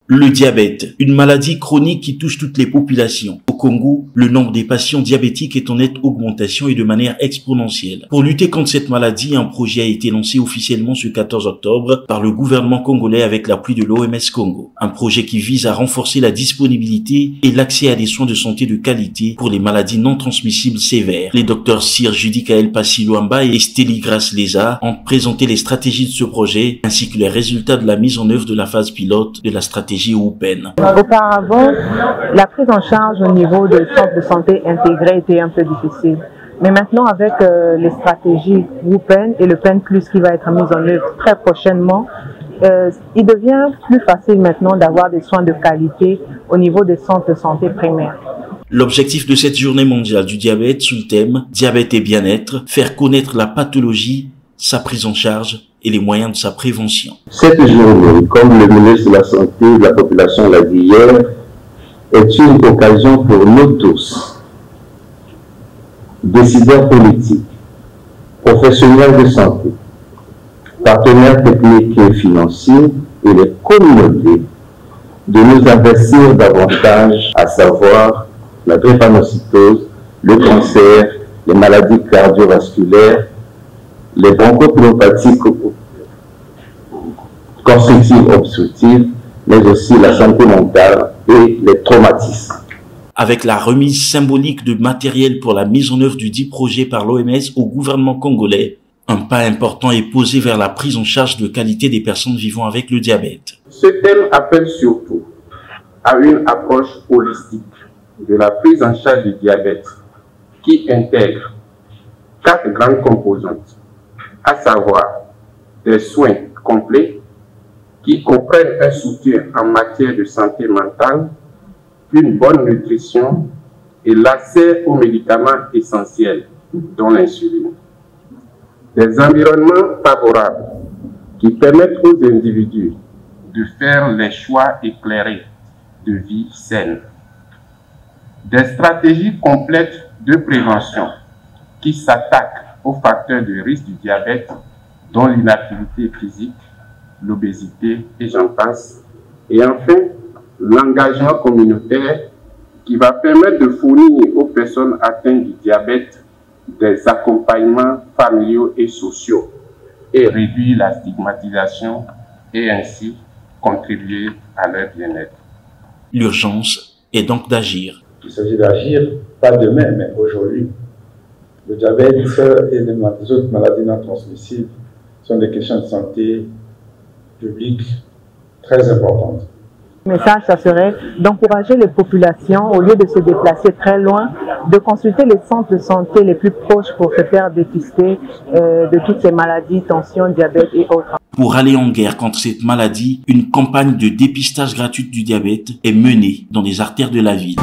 Le diabète, une maladie chronique qui touche toutes les populations. Au Congo, le nombre des patients diabétiques est en nette augmentation et de manière exponentielle. Pour lutter contre cette maladie, un projet a été lancé officiellement ce 14 octobre par le gouvernement congolais avec l'appui de l'OMS Congo. Un projet qui vise à renforcer la disponibilité et l'accès à des soins de santé de qualité pour les maladies non transmissibles sévères. Les docteurs Sir Judikael Pasiluamba et Stélie Grace Leza ont présenté les stratégies de ce projet ainsi que les résultats de la mise en œuvre de la phase pilote de la stratégie européenne. Auparavant, la prise en charge au niveau des centres de santé intégrés était un peu difficile. Mais maintenant, avec les stratégies WUPEN et le PEN+, qui va être mis en œuvre très prochainement, il devient plus facile maintenant d'avoir des soins de qualité au niveau des centres de santé primaires. L'objectif de cette journée mondiale du diabète sous le thème « Diabète et bien-être », faire connaître la pathologie, sa prise en charge et les moyens de sa prévention. Cette journée, comme le ministre de la Santé et de la Population l'a dit hier, est une occasion pour nous tous, décideurs politiques, professionnels de santé, partenaires techniques et financiers et les communautés, de nous investir davantage, à savoir la drépanocytose, le cancer, les maladies cardiovasculaires, les bronchopnéumopathies constrictives obstructives, mais aussi la santé mentale et les traumatismes. Avec la remise symbolique de matériel pour la mise en œuvre du dit projet par l'OMS au gouvernement congolais, un pas important est posé vers la prise en charge de qualité des personnes vivant avec le diabète. Ce thème appelle surtout à une approche holistique de la prise en charge du diabète qui intègre 4 grandes composantes, à savoir des soins complets qui comprennent un soutien en matière de santé mentale, une bonne nutrition et l'accès aux médicaments essentiels, dont l'insuline. Des environnements favorables qui permettent aux individus de faire les choix éclairés de vie saine. Des stratégies complètes de prévention qui s'attaquent aux facteurs de risque du diabète, dont l'inactivité physique, l'obésité et j'en passe. Et enfin, l'engagement communautaire qui va permettre de fournir aux personnes atteintes du diabète des accompagnements familiaux et sociaux et réduire la stigmatisation et ainsi contribuer à leur bien-être. L'urgence est donc d'agir. Il s'agit d'agir, pas demain, mais aujourd'hui. Le diabète et les autres maladies non transmissibles sont des questions de santé publique très importantes. Le message, ça serait d'encourager les populations, au lieu de se déplacer très loin, de consulter les centres de santé les plus proches pour se faire dépister de toutes ces maladies, tension, diabète et autres. Pour aller en guerre contre cette maladie, une campagne de dépistage gratuite du diabète est menée dans les artères de la ville.